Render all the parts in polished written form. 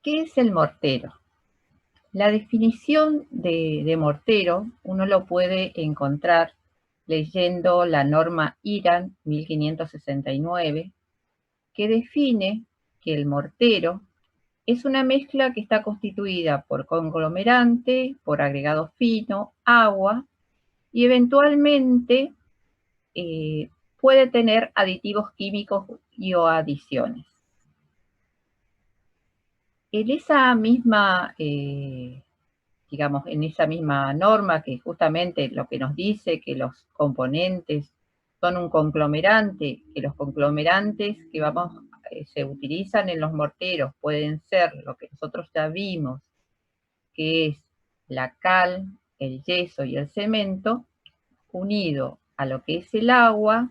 ¿Qué es el mortero? La definición de mortero uno lo puede encontrar leyendo la norma IRAN 1569, que define que el mortero es una mezcla que está constituida por conglomerante, por agregado fino, agua y eventualmente puede tener aditivos químicos y o adiciones. En esa misma digamos, en esa misma norma que justamente lo que nos dice que los componentes son un conglomerante, que los conglomerantes que se utilizan en los morteros pueden ser lo que nosotros ya vimos, que es la cal, el yeso y el cemento, unido a lo que es el agua,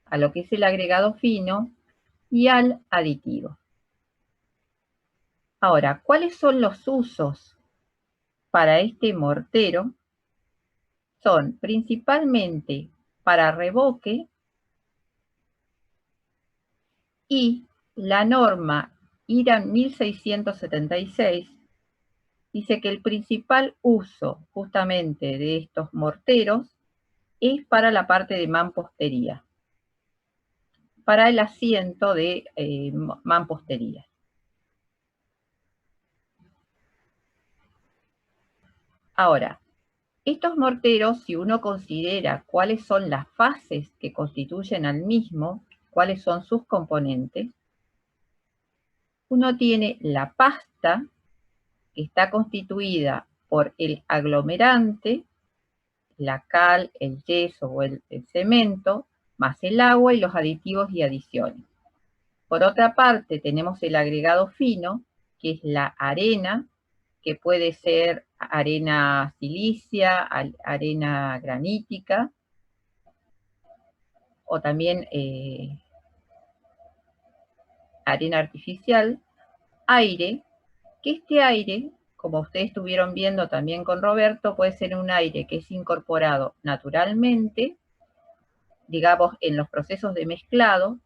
a lo que es el agregado fino y al aditivo. Ahora, ¿cuáles son los usos para este mortero? Son principalmente para revoque y la norma IRAN 1676 dice que el principal uso justamente de estos morteros es para la parte de mampostería, para el asiento de mampostería. Ahora, estos morteros, si uno considera cuáles son las fases que constituyen al mismo, cuáles son sus componentes, uno tiene la pasta, que está constituida por el aglomerante, la cal, el yeso o el cemento, más el agua y los aditivos y adiciones. Por otra parte, tenemos el agregado fino, que es la arena, que puede ser arena silicia, arena granítica, o también arena artificial, aire, que este aire, como ustedes estuvieron viendo también con Roberto, puede ser un aire que es incorporado naturalmente, digamos, en los procesos de mezclado,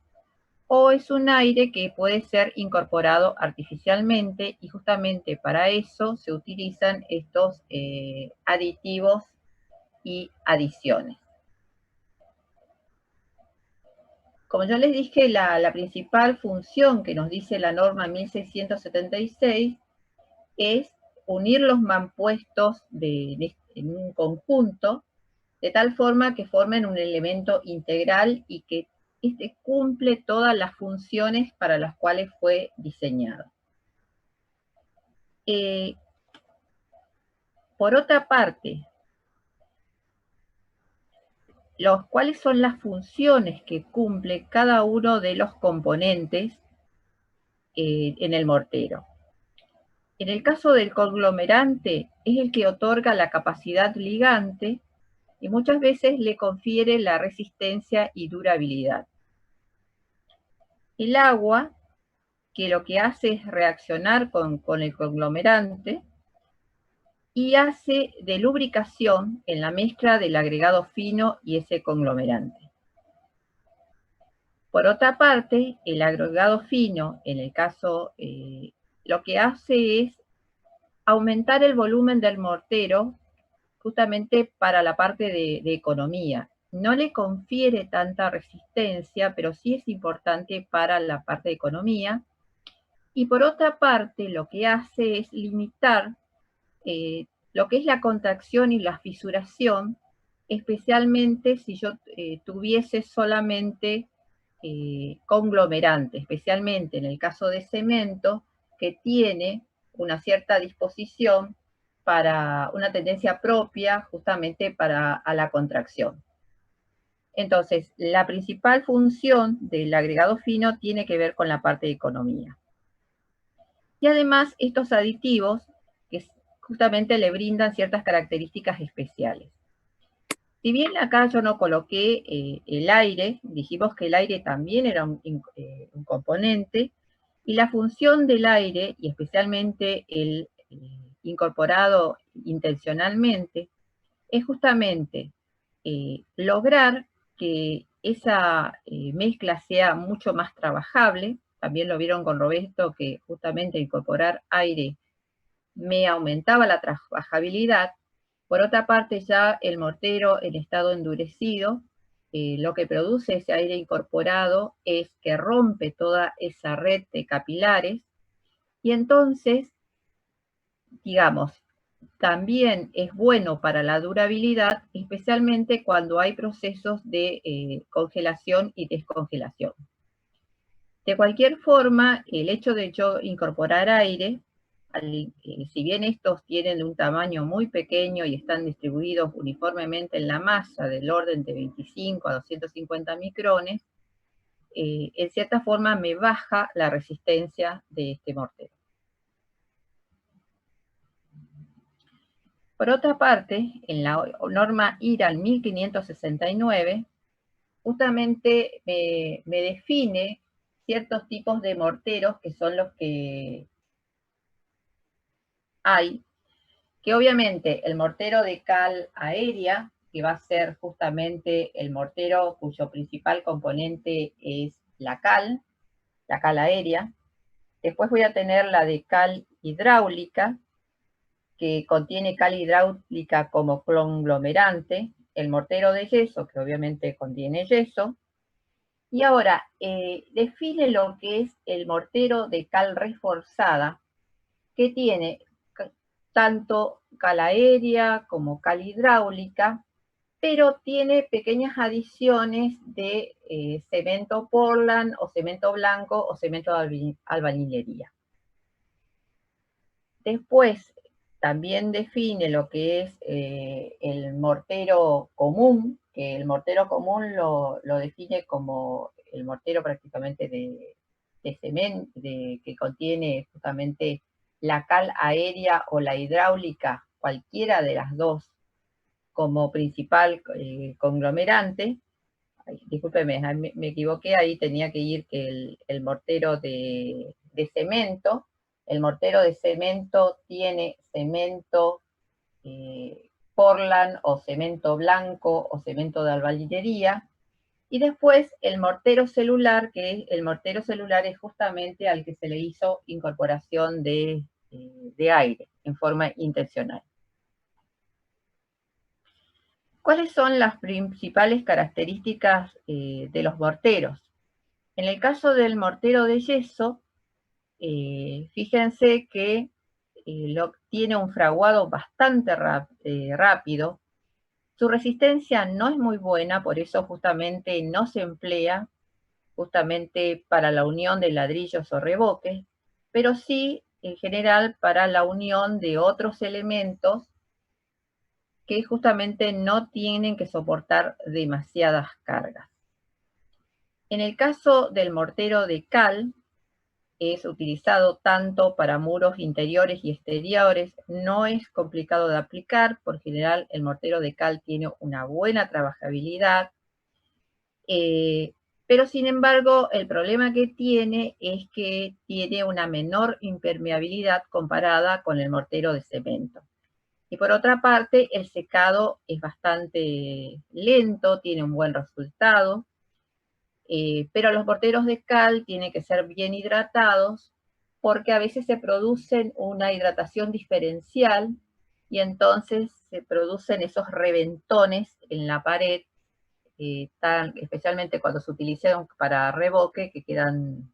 o es un aire que puede ser incorporado artificialmente y justamente para eso se utilizan estos aditivos y adiciones. Como yo les dije, la principal función que nos dice la norma 1676 es unir los mampuestos en un conjunto, de tal forma que formen un elemento integral y que este cumple todas las funciones para las cuales fue diseñado. Por otra parte, ¿cuáles son las funciones que cumple cada uno de los componentes en el mortero? En el caso del conglomerante, es el que otorga la capacidad ligante y muchas veces le confiere la resistencia y durabilidad. El agua, que lo que hace es reaccionar con el conglomerante y hace de lubricación en la mezcla del agregado fino y ese conglomerante. Por otra parte, el agregado fino, en el caso, lo que hace es aumentar el volumen del mortero justamente para la parte de economía. No le confiere tanta resistencia, pero sí es importante para la parte de economía. Y por otra parte, lo que hace es limitar lo que es la contracción y la fisuración, especialmente si yo tuviese solamente conglomerante, especialmente en el caso de cemento, que tiene una cierta disposición para una tendencia propia justamente a la contracción. Entonces, la principal función del agregado fino tiene que ver con la parte de economía. Y además, estos aditivos que justamente le brindan ciertas características especiales. Si bien acá yo no coloqué el aire, dijimos que el aire también era un componente, y la función del aire, y especialmente el incorporado intencionalmente, es justamente lograr que esa mezcla sea mucho más trabajable, también lo vieron con Roberto, que justamente incorporar aire me aumentaba la trabajabilidad. Por otra parte, ya el mortero en estado endurecido, lo que produce ese aire incorporado es que rompe toda esa red de capilares, y entonces, digamos, también es bueno para la durabilidad, especialmente cuando hay procesos de congelación y descongelación. De cualquier forma, el hecho de yo incorporar aire, si bien estos tienen un tamaño muy pequeño y están distribuidos uniformemente en la masa del orden de 25 a 250 micrones, en cierta forma me baja la resistencia de este mortero. Por otra parte, en la norma IRAL 1569, justamente me define ciertos tipos de morteros que son los que hay, que obviamente el mortero de cal aérea, que va a ser justamente el mortero cuyo principal componente es la cal aérea. Después voy a tener la de cal hidráulica, que contiene cal hidráulica como conglomerante, el mortero de yeso, que obviamente contiene yeso. Y ahora, define lo que es el mortero de cal reforzada, que tiene tanto cal aérea como cal hidráulica, pero tiene pequeñas adiciones de cemento Portland o cemento blanco o cemento de albañilería. Después también define lo que es el mortero común, que el mortero común lo define como el mortero prácticamente de cemento, que contiene justamente la cal aérea o la hidráulica, cualquiera de las dos, como principal conglomerante. Ay, discúlpeme, me equivoqué, ahí tenía que ir que el mortero de cemento. El mortero de cemento tiene cemento Portland o cemento blanco o cemento de albañilería. Y después el mortero celular, que el mortero celular es justamente al que se le hizo incorporación de aire en forma intencional. ¿Cuáles son las principales características de los morteros? En el caso del mortero de yeso, fíjense que tiene un fraguado bastante rápido. Su resistencia no es muy buena, por eso justamente no se emplea justamente para la unión de ladrillos o revoques, pero sí en general para la unión de otros elementos que justamente no tienen que soportar demasiadas cargas. En el caso del mortero de cal, es utilizado tanto para muros interiores y exteriores, no es complicado de aplicar, por general el mortero de cal tiene una buena trabajabilidad, pero sin embargo el problema que tiene es que tiene una menor impermeabilidad comparada con el mortero de cemento. Y por otra parte, el secado es bastante lento, tiene un buen resultado, pero los morteros de cal tienen que ser bien hidratados porque a veces se producen una hidratación diferencial y entonces se producen esos reventones en la pared, especialmente cuando se utilizan para revoque, que quedan,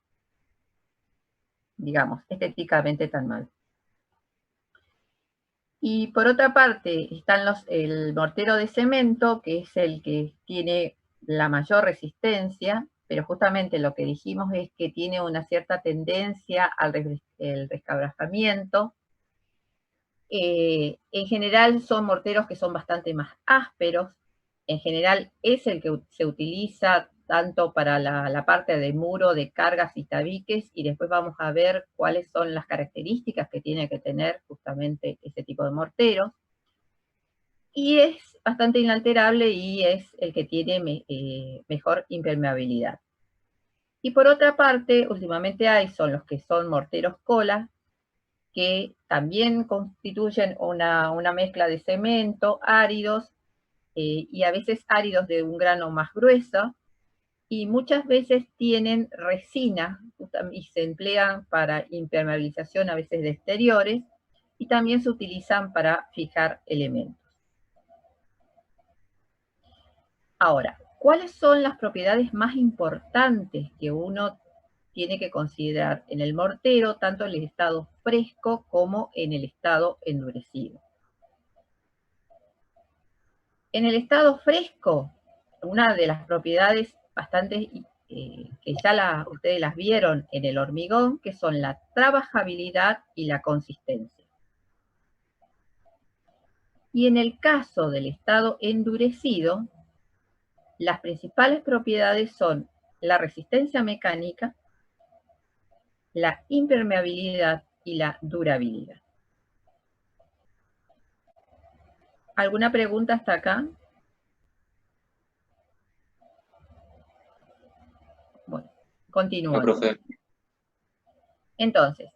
digamos, estéticamente tan mal. Y por otra parte están el mortero de cemento, que es el que tiene la mayor resistencia, pero justamente lo que dijimos es que tiene una cierta tendencia al resquebrajamiento. En general son morteros que son bastante más ásperos. En general es el que se utiliza tanto para la parte de muro, de cargas y tabiques, y después vamos a ver cuáles son las características que tiene que tener justamente ese tipo de morteros. Y es bastante inalterable y es el que tiene mejor impermeabilidad. Y por otra parte, últimamente son los que son morteros cola, que también constituyen una mezcla de cemento, áridos, y a veces áridos de un grano más grueso, y muchas veces tienen resina y se emplean para impermeabilización a veces de exteriores y también se utilizan para fijar elementos. Ahora, ¿cuáles son las propiedades más importantes que uno tiene que considerar en el mortero, tanto en el estado fresco como en el estado endurecido? En el estado fresco, una de las propiedades bastante que ya ustedes las vieron en el hormigón, que son la trabajabilidad y la consistencia. Y en el caso del estado endurecido, las principales propiedades son la resistencia mecánica, la impermeabilidad y la durabilidad. ¿Alguna pregunta hasta acá? Bueno, continúo. No, profe. Entonces,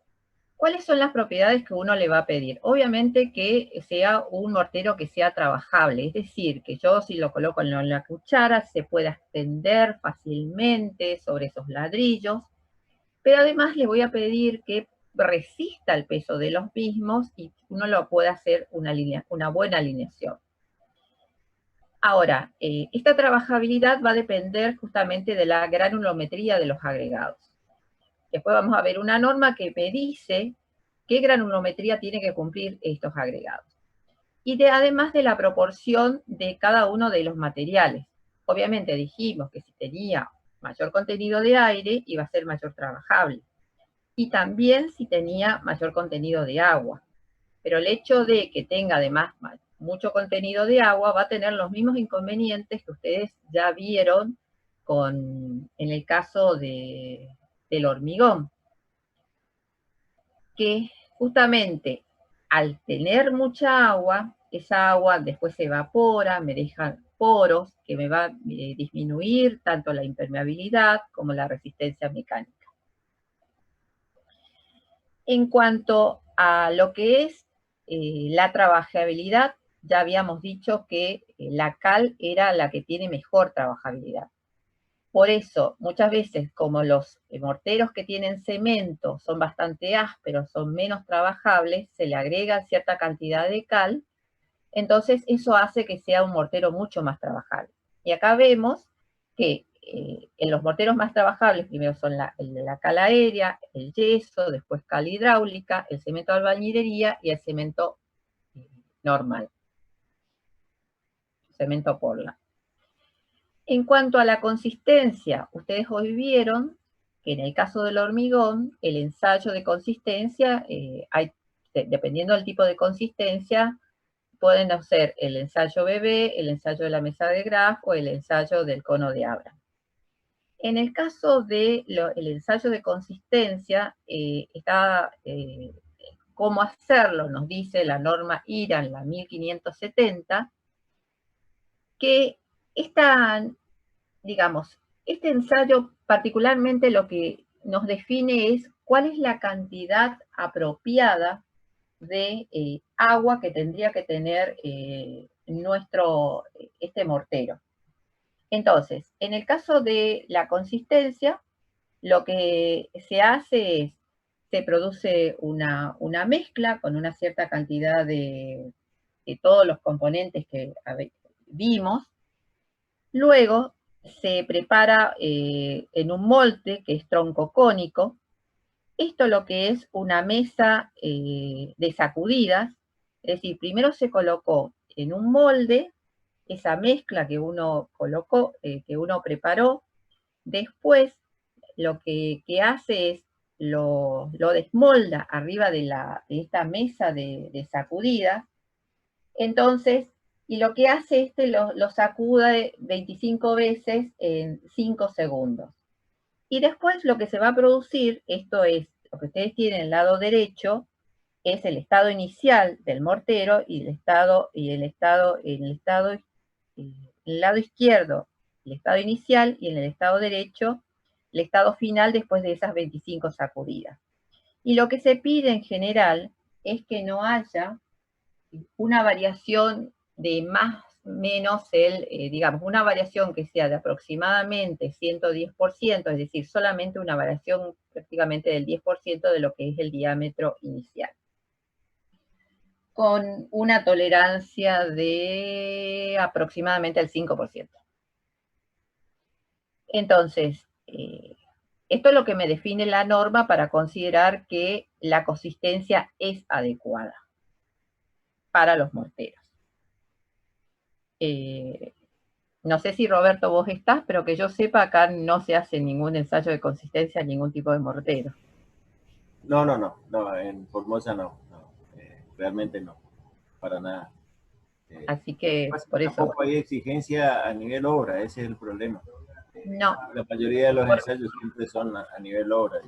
¿cuáles son las propiedades que uno le va a pedir? Obviamente que sea un mortero que sea trabajable, es decir, que yo si lo coloco en la cuchara se pueda extender fácilmente sobre esos ladrillos, pero además le voy a pedir que resista el peso de los mismos y uno lo pueda hacer una buena alineación. Ahora, esta trabajabilidad va a depender justamente de la granulometría de los agregados. Después vamos a ver una norma que me dice qué granulometría tiene que cumplir estos agregados. Y además de la proporción de cada uno de los materiales. Obviamente dijimos que si tenía mayor contenido de aire iba a ser mayor trabajable. Y también si tenía mayor contenido de agua. Pero el hecho de que tenga además mucho contenido de agua va a tener los mismos inconvenientes que ustedes ya vieron en el caso del hormigón, que justamente al tener mucha agua, esa agua después se evapora, me deja poros que me va a disminuir tanto la impermeabilidad como la resistencia mecánica. En cuanto a lo que es la trabajabilidad, ya habíamos dicho que la cal era la que tiene mejor trabajabilidad. Por eso, muchas veces, como los morteros que tienen cemento son bastante ásperos, son menos trabajables, se le agrega cierta cantidad de cal, entonces eso hace que sea un mortero mucho más trabajable. Y acá vemos que en los morteros más trabajables, primero son la cal aérea, el yeso, después cal hidráulica, el cemento de albañilería y el cemento normal, cemento Portland. En cuanto a la consistencia, ustedes hoy vieron que en el caso del hormigón, el ensayo de consistencia, dependiendo del tipo de consistencia, pueden hacer el ensayo BB, el ensayo de la mesa de Graf o el ensayo del cono de Abram. En el caso del ensayo de consistencia, cómo hacerlo, nos dice la norma IRAN, la 1570, que este ensayo particularmente lo que nos define es cuál es la cantidad apropiada de agua que tendría que tener este mortero. Entonces, en el caso de la consistencia, lo que se hace es, se produce una mezcla con una cierta cantidad de todos los componentes que vimos. Luego se prepara en un molde que es troncocónico. Esto lo que es una mesa de sacudidas, es decir, primero se colocó en un molde esa mezcla que uno colocó, que uno preparó, después lo que hace es lo desmolda arriba de esta mesa de sacudidas, entonces, y lo que hace lo sacude 25 veces en 5 segundos. Y después lo que se va a producir, esto es lo que ustedes tienen en el lado derecho, es el estado inicial del mortero y el lado izquierdo, el estado inicial y en el estado derecho, el estado final después de esas 25 sacudidas. Y lo que se pide en general es que no haya una variación de más menos digamos, una variación que sea de aproximadamente 110%, es decir, solamente una variación prácticamente del 10% de lo que es el diámetro inicial, con una tolerancia de aproximadamente el 5%. Entonces, esto es lo que me define la norma para considerar que la consistencia es adecuada para los morteros. No sé si Roberto vos estás, pero que yo sepa acá no se hace ningún ensayo de consistencia en ningún tipo de mortero. No, en Formosa no, realmente no, para nada. Así Lo que que pasa es por que eso, tampoco hay exigencia a nivel obra, ese es el problema. no. La mayoría de los ensayos siempre son a nivel obra.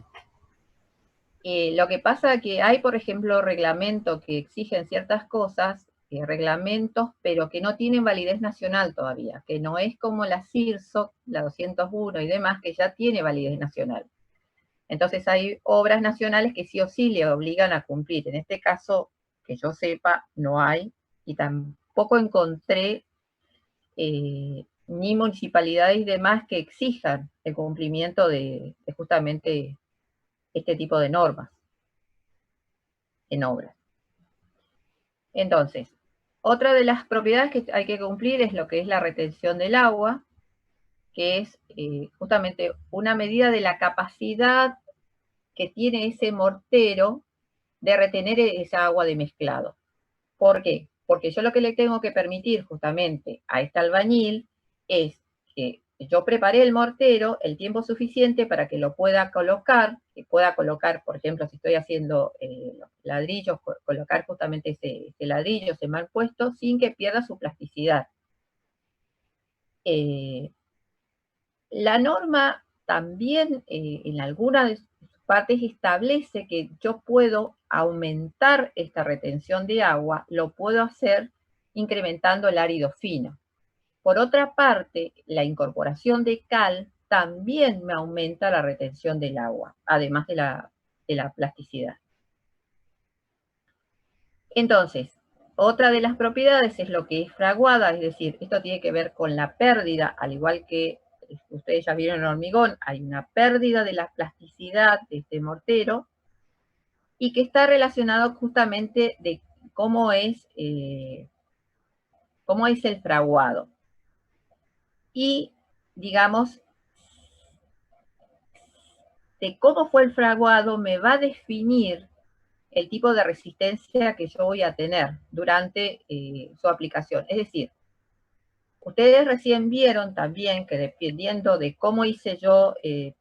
Lo que pasa es que hay, por ejemplo, reglamentos que exigen ciertas cosas, reglamentos, pero que no tienen validez nacional todavía, que no es como la CIRSO, la 201 y demás, que ya tiene validez nacional. Entonces hay obras nacionales que sí o sí le obligan a cumplir. En este caso, que yo sepa, no hay, y tampoco encontré ni municipalidades y demás que exijan el cumplimiento de justamente este tipo de normas en obras. Entonces, otra de las propiedades que hay que cumplir es lo que es la retención del agua, que es justamente una medida de la capacidad que tiene ese mortero de retener esa agua de mezclado. ¿Por qué? Porque yo lo que le tengo que permitir justamente a este albañil es que yo prepare el mortero el tiempo suficiente para que lo pueda colocar, que pueda colocar, por ejemplo, si estoy haciendo los ladrillos, colocar justamente ese ladrillo, ese mal puesto, sin que pierda su plasticidad. La norma también en algunas de sus partes establece que yo puedo aumentar esta retención de agua, lo puedo hacer incrementando el árido fino. Por otra parte, la incorporación de cal también me aumenta la retención del agua, además de la plasticidad. Entonces, otra de las propiedades es lo que es fraguada, es decir, esto tiene que ver con la pérdida, al igual que ustedes ya vieron en hormigón, hay una pérdida de la plasticidad de este mortero y que está relacionado justamente de cómo es el fraguado. Y, digamos, de cómo fue el fraguado me va a definir el tipo de resistencia que yo voy a tener durante su aplicación. Es decir, ustedes recién vieron también que dependiendo de cómo hice yo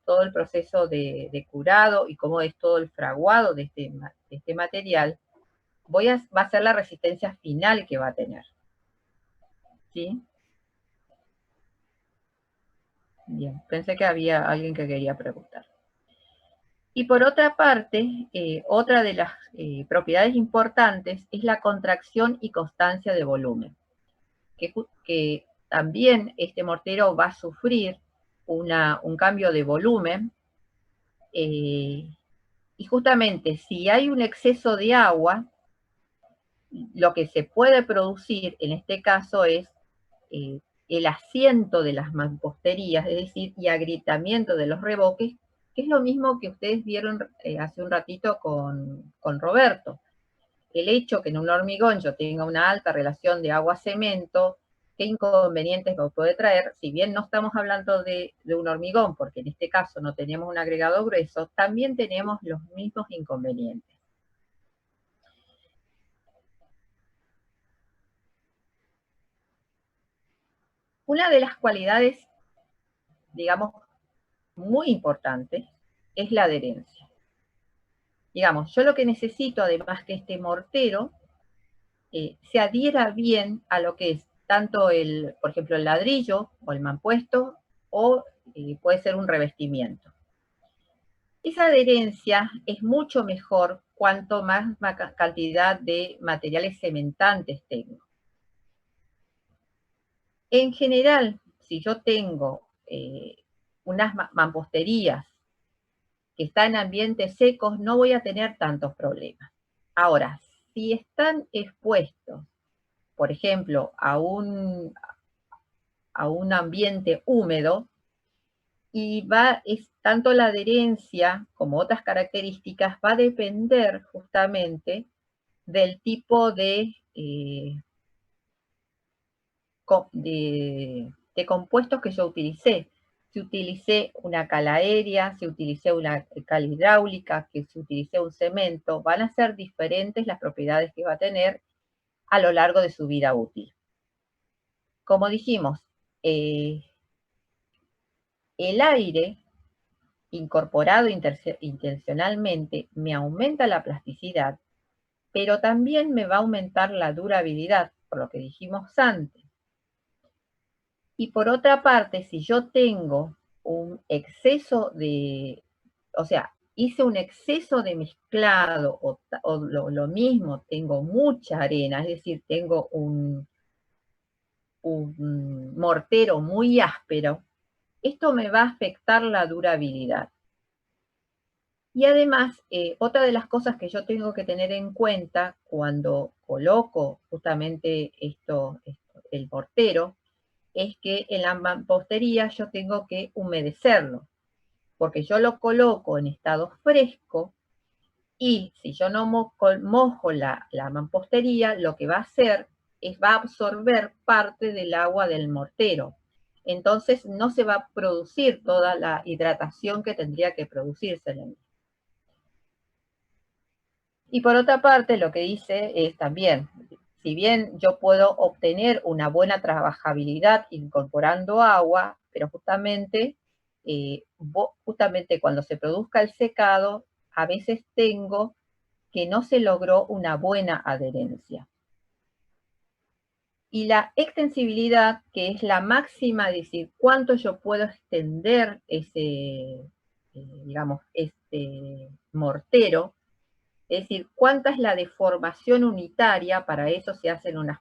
todo el proceso de curado y cómo es todo el fraguado de este material, va a ser la resistencia final que va a tener. ¿Sí? Bien, pensé que había alguien que quería preguntar. Y por otra parte, otra de las propiedades importantes es la contracción y constancia de volumen, que también este mortero va a sufrir un cambio de volumen, y justamente si hay un exceso de agua, lo que se puede producir en este caso es el asiento de las mamposterías, es decir, y agrietamiento de los revoques, que es lo mismo que ustedes vieron hace un ratito con Roberto. El hecho que en un hormigón yo tenga una alta relación de agua-cemento, ¿qué inconvenientes me puede traer? Si bien no estamos hablando de un hormigón, porque en este caso no tenemos un agregado grueso, también tenemos los mismos inconvenientes. Una de las cualidades, digamos, muy importantes es la adherencia. Digamos, yo lo que necesito, además que este mortero se adhiera bien a lo que es tanto por ejemplo, el ladrillo o el mampuesto, o puede ser un revestimiento. Esa adherencia es mucho mejor cuanto más cantidad de materiales cementantes tengo. En general, si yo tengo unas mamposterías que están en ambientes secos, no voy a tener tantos problemas. Ahora, si están expuestos por ejemplo, a un ambiente húmedo, y tanto la adherencia como otras características va a depender justamente del tipo de compuestos que yo utilicé. Si utilicé una cal aérea, si utilicé una cal hidráulica, si utilicé un cemento, van a ser diferentes las propiedades que va a tener a lo largo de su vida útil. Como dijimos, el aire incorporado intencionalmente me aumenta la plasticidad, pero también me va a aumentar la durabilidad, por lo que dijimos antes. Y por otra parte, si yo tengo un exceso de, o sea, hice un exceso de mezclado o lo mismo, tengo mucha arena, es decir, tengo un mortero muy áspero, esto me va a afectar la durabilidad. Y además, otra de las cosas que yo tengo que tener en cuenta cuando coloco justamente el mortero, es que en la mampostería yo tengo que humedecerlo, porque yo lo coloco en estado fresco y si yo no mojo la mampostería, lo que va a hacer es va a absorber parte del agua del mortero. Entonces no se va a producir toda la hidratación que tendría que producirse en el. Y por otra parte, lo que dice es también, si bien yo puedo obtener una buena trabajabilidad incorporando agua, pero justamente cuando se produzca el secado, a veces tengo que no se logró una buena adherencia. Y la extensibilidad, que es la máxima, es decir, cuánto yo puedo extender digamos, este mortero, es decir, cuánta es la deformación unitaria, para eso se hacen unas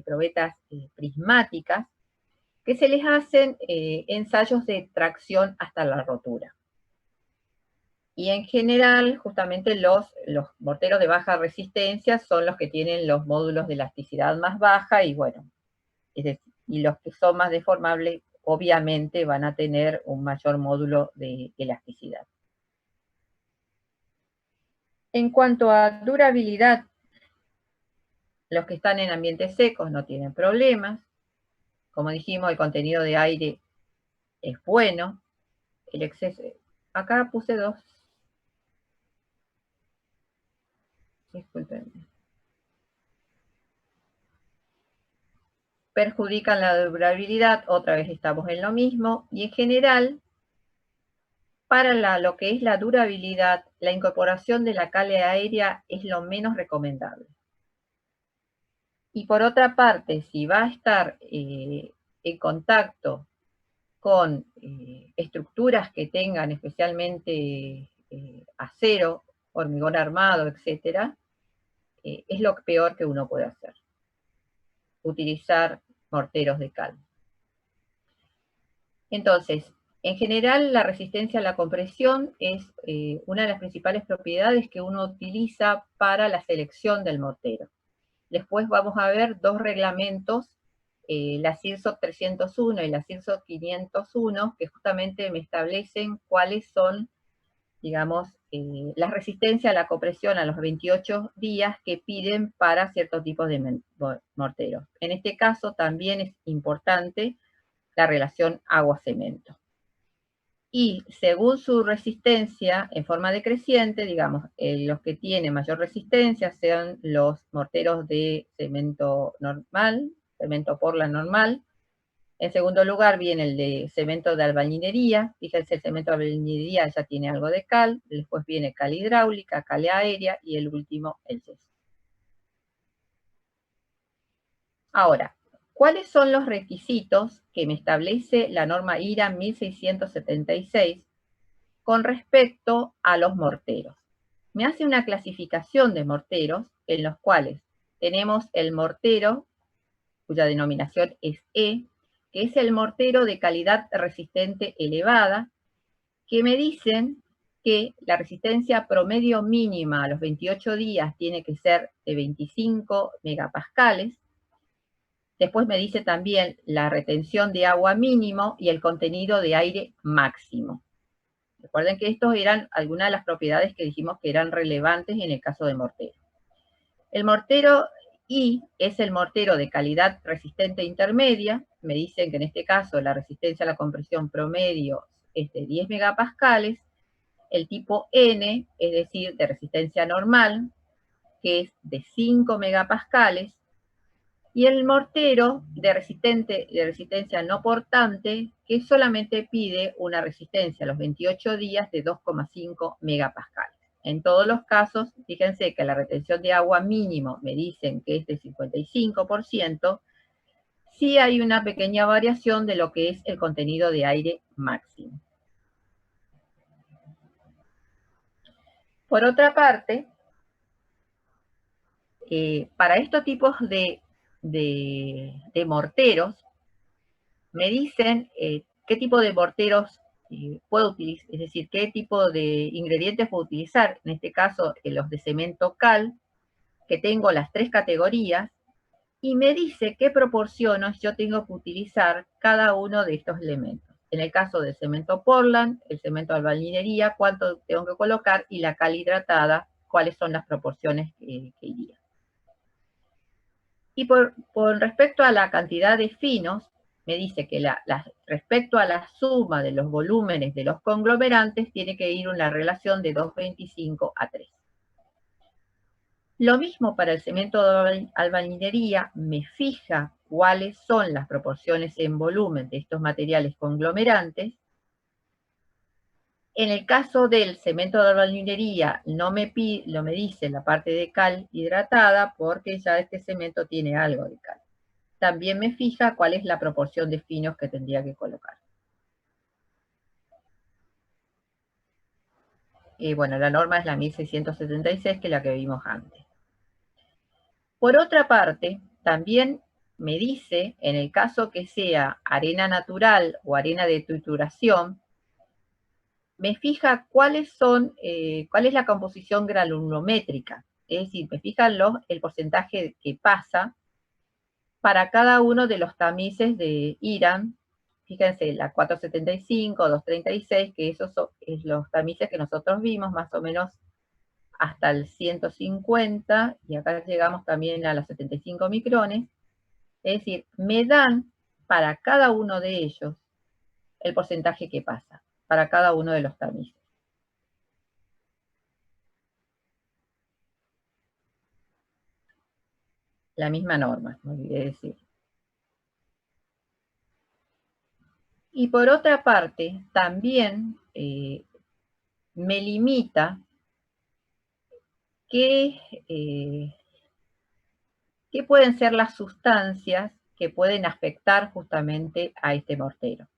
probetas prismáticas, que se les hacen ensayos de tracción hasta la rotura. Y en general, justamente los morteros de baja resistencia son los que tienen los módulos de elasticidad más baja y bueno, y los que son más deformables obviamente van a tener un mayor módulo de elasticidad. En cuanto a durabilidad, los que están en ambientes secos no tienen problemas. Como dijimos, el contenido de aire es bueno. El exceso, acá puse dos. Disculpenme. Perjudican la durabilidad, otra vez estamos en lo mismo, y en general, para lo que es la durabilidad, la incorporación de la cal aérea es lo menos recomendable. Y por otra parte, si va a estar en contacto con estructuras que tengan especialmente acero, hormigón armado, etc., es lo peor que uno puede hacer. Utilizar morteros de cal. Entonces, en general, la resistencia a la compresión es una de las principales propiedades que uno utiliza para la selección del mortero. Después vamos a ver dos reglamentos, la CIRSOC 301 y la CIRSOC 501, que justamente me establecen cuáles son, digamos, la resistencia a la compresión a los 28 días que piden para ciertos tipos de morteros. En este caso también es importante la relación agua-cemento. Y según su resistencia en forma decreciente, digamos, los que tienen mayor resistencia sean los morteros de cemento normal, cemento Portland normal. En segundo lugar viene el de cemento de albañilería. Fíjense, el cemento de albañilería ya tiene algo de cal. Después viene cal hidráulica, cal aérea y el último, el yeso. Ahora, ¿cuáles son los requisitos que me establece la norma IRA 1676 con respecto a los morteros? Me hace una clasificación de morteros en los cuales tenemos el mortero, cuya denominación es E, que es el mortero de calidad resistente elevada, que me dicen que la resistencia promedio mínima a los 28 días tiene que ser de 25 megapascales, Después me dice también la retención de agua mínimo y el contenido de aire máximo. Recuerden que estos eran algunas de las propiedades que dijimos que eran relevantes en el caso de mortero. El mortero I es el mortero de calidad resistente intermedia. Me dicen que en este caso la resistencia a la compresión promedio es de 10 megapascales. El tipo N, es decir, de resistencia normal, que es de 5 megapascales. Y el mortero de resistencia no portante, que solamente pide una resistencia a los 28 días de 2,5 megapascales. En todos los casos, fíjense que la retención de agua mínimo me dicen que es de 55%, sí hay una pequeña variación de lo que es el contenido de aire máximo. Por otra parte, para estos tipos de morteros, me dicen qué tipo de morteros puedo utilizar, es decir, qué tipo de ingredientes puedo utilizar. En este caso, los de cemento cal, que tengo las 3 categorías, y me dice qué proporciones yo tengo que utilizar cada uno de estos elementos. En el caso del cemento Portland, el cemento de albañilería, cuánto tengo que colocar, y la cal hidratada, cuáles son las proporciones que iría. Y por respecto a la cantidad de finos, me dice que respecto a la suma de los volúmenes de los conglomerantes, tiene que ir una relación de 2,25 a 3. Lo mismo para el cemento de albañilería, me fija cuáles son las proporciones en volumen de estos materiales conglomerantes. En el caso del cemento de albañilería, no me dice la parte de cal hidratada, porque ya este cemento tiene algo de cal. También me fija cuál es la proporción de finos que tendría que colocar. Y bueno, la norma es la 1676, que es la que vimos antes. Por otra parte, también me dice, en el caso que sea arena natural o arena de trituración, me fija cuál es la composición granulométrica. Es decir, me fija el porcentaje que pasa para cada uno de los tamices de IRAM. Fíjense, la 475, 236, que esos son los tamices que nosotros vimos, más o menos hasta el 150, y acá llegamos también a los 75 micrones. Es decir, me dan para cada uno de ellos el porcentaje que pasa, para cada uno de los tamices. La misma norma, me olvidé decir. Y por otra parte, también me limita qué pueden ser las sustancias que pueden afectar justamente a este mortero.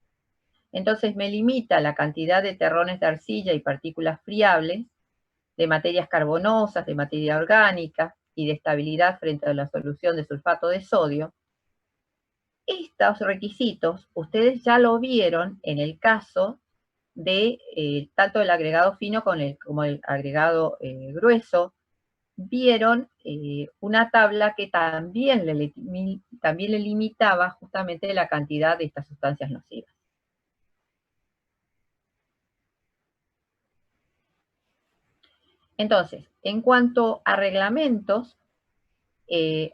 Entonces me limita la cantidad de terrones de arcilla y partículas friables, de materias carbonosas, de materia orgánica y de estabilidad frente a la solución de sulfato de sodio. Estos requisitos ustedes ya lo vieron en el caso de tanto el agregado fino como el agregado grueso. Vieron una tabla que también le limitaba justamente la cantidad de estas sustancias nocivas. Entonces, en cuanto a reglamentos,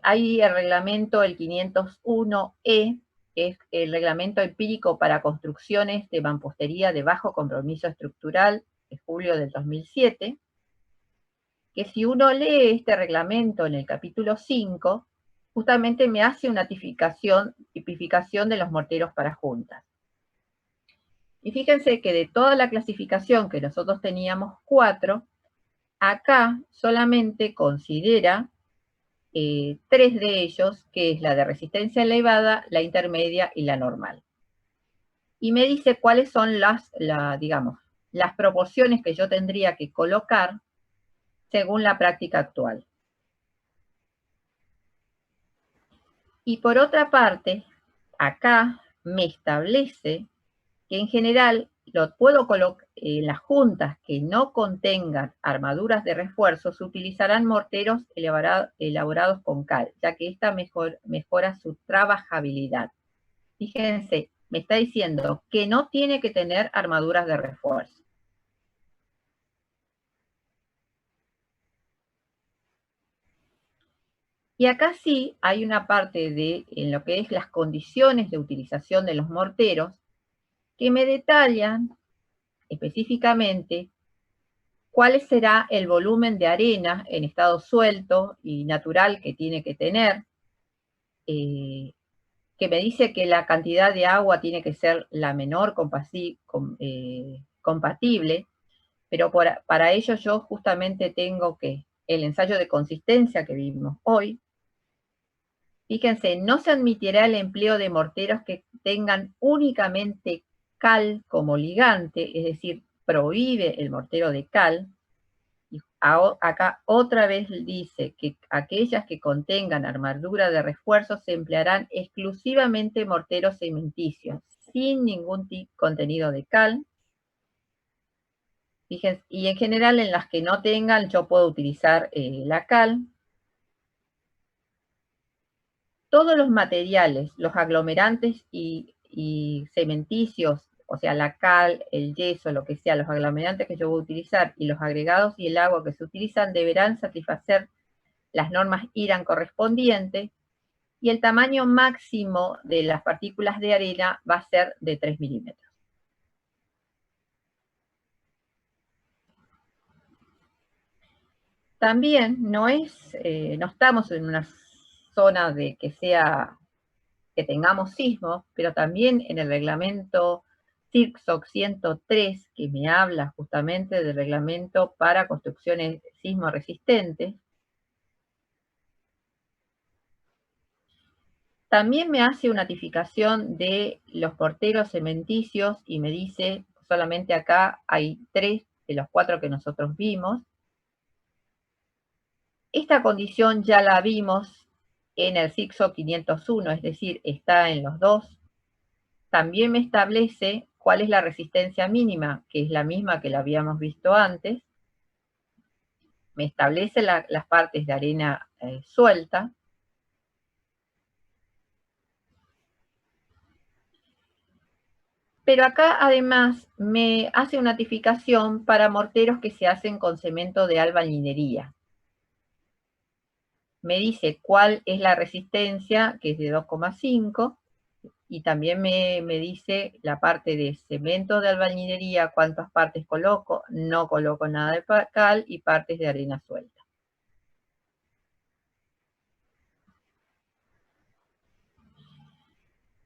hay el reglamento, el 501E, que es el reglamento empírico para construcciones de mampostería de bajo compromiso estructural, de julio del 2007, que si uno lee este reglamento en el capítulo 5, justamente me hace una tipificación de los morteros para juntas. Y fíjense que de toda la clasificación que nosotros teníamos 4, acá solamente considera 3 de ellos, que es la de resistencia elevada, la intermedia y la normal. Y me dice cuáles son las proporciones que yo tendría que colocar según la práctica actual. Y por otra parte, acá me establece que en general puedo colocar en las juntas que no contengan armaduras de refuerzo, se utilizarán morteros elaborados con cal, ya que esta mejora su trabajabilidad. Fíjense, me está diciendo que no tiene que tener armaduras de refuerzo. Y acá sí hay una parte en lo que es las condiciones de utilización de los morteros, que me detallan específicamente cuál será el volumen de arena en estado suelto y natural que tiene que tener, que me dice que la cantidad de agua tiene que ser la menor compatible, pero para ello yo justamente tengo que el ensayo de consistencia que vimos hoy. Fíjense, no se admitirá el empleo de morteros que tengan únicamente cal como ligante, es decir, prohíbe el mortero de cal. Y acá otra vez dice que aquellas que contengan armadura de refuerzo se emplearán exclusivamente morteros cementicios, sin ningún contenido de cal. Fíjense, y en general en las que no tengan, yo puedo utilizar la cal. Todos los materiales, los aglomerantes y cementicios, o sea, la cal, el yeso, lo que sea, los aglomerantes que yo voy a utilizar y los agregados y el agua que se utilizan deberán satisfacer las normas IRAN correspondientes y el tamaño máximo de las partículas de arena va a ser de 3 milímetros. También no estamos en una zona de que tengamos sismos, pero también en el reglamento CIRCSOC 103, que me habla justamente del reglamento para construcciones sismo resistentes, también me hace una notificación de los porteros cementicios y me dice, solamente acá hay 3 de los 4 que nosotros vimos. Esta condición ya la vimos en el CIRCSOC 501, es decir, está en los 2. También me establece cuál es la resistencia mínima, que es la misma que la habíamos visto antes. Me establece las partes de arena suelta. Pero acá además me hace una notificación para morteros que se hacen con cemento de albañilería. Me dice cuál es la resistencia, que es de 2,5, y también me dice la parte de cemento de albañilería, cuántas partes coloco, no coloco nada de cal y partes de arena suelta.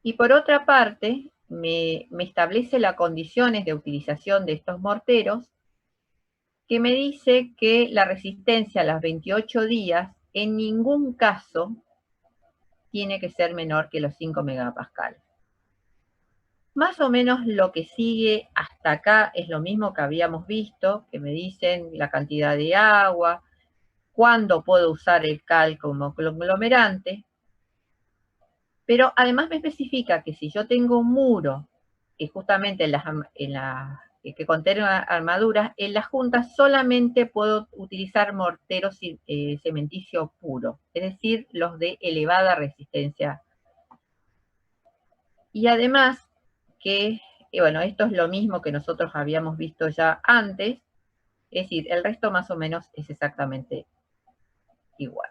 Y por otra parte, me establece las condiciones de utilización de estos morteros, que me dice que la resistencia a los 28 días en ningún caso tiene que ser menor que los 5 megapascales. Más o menos lo que sigue hasta acá es lo mismo que habíamos visto, que me dicen la cantidad de agua, cuándo puedo usar el cal como conglomerante, pero además me especifica que si yo tengo un muro que justamente que contiene armaduras, en las juntas solamente puedo utilizar morteros cementicios puros, es decir, los de elevada resistencia. Y además que, bueno, esto es lo mismo que nosotros habíamos visto ya antes, es decir, el resto más o menos es exactamente igual.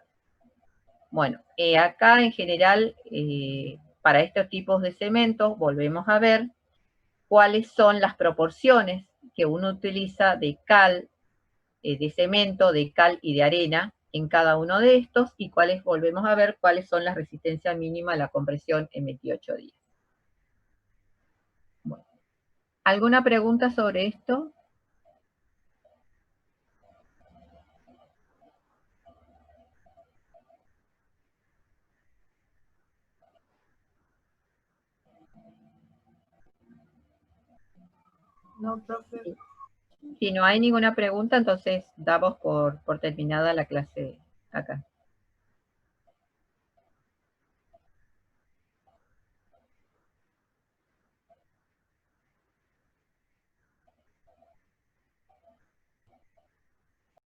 Bueno, acá en general, para estos tipos de cementos, volvemos a ver cuáles son las proporciones que uno utiliza de cal, de cemento, de cal y de arena en cada uno de estos y volvemos a ver cuáles son las resistencias mínimas a la compresión en 28 días. Bueno, ¿alguna pregunta sobre esto? No, profe. Si no hay ninguna pregunta, entonces damos por terminada la clase acá.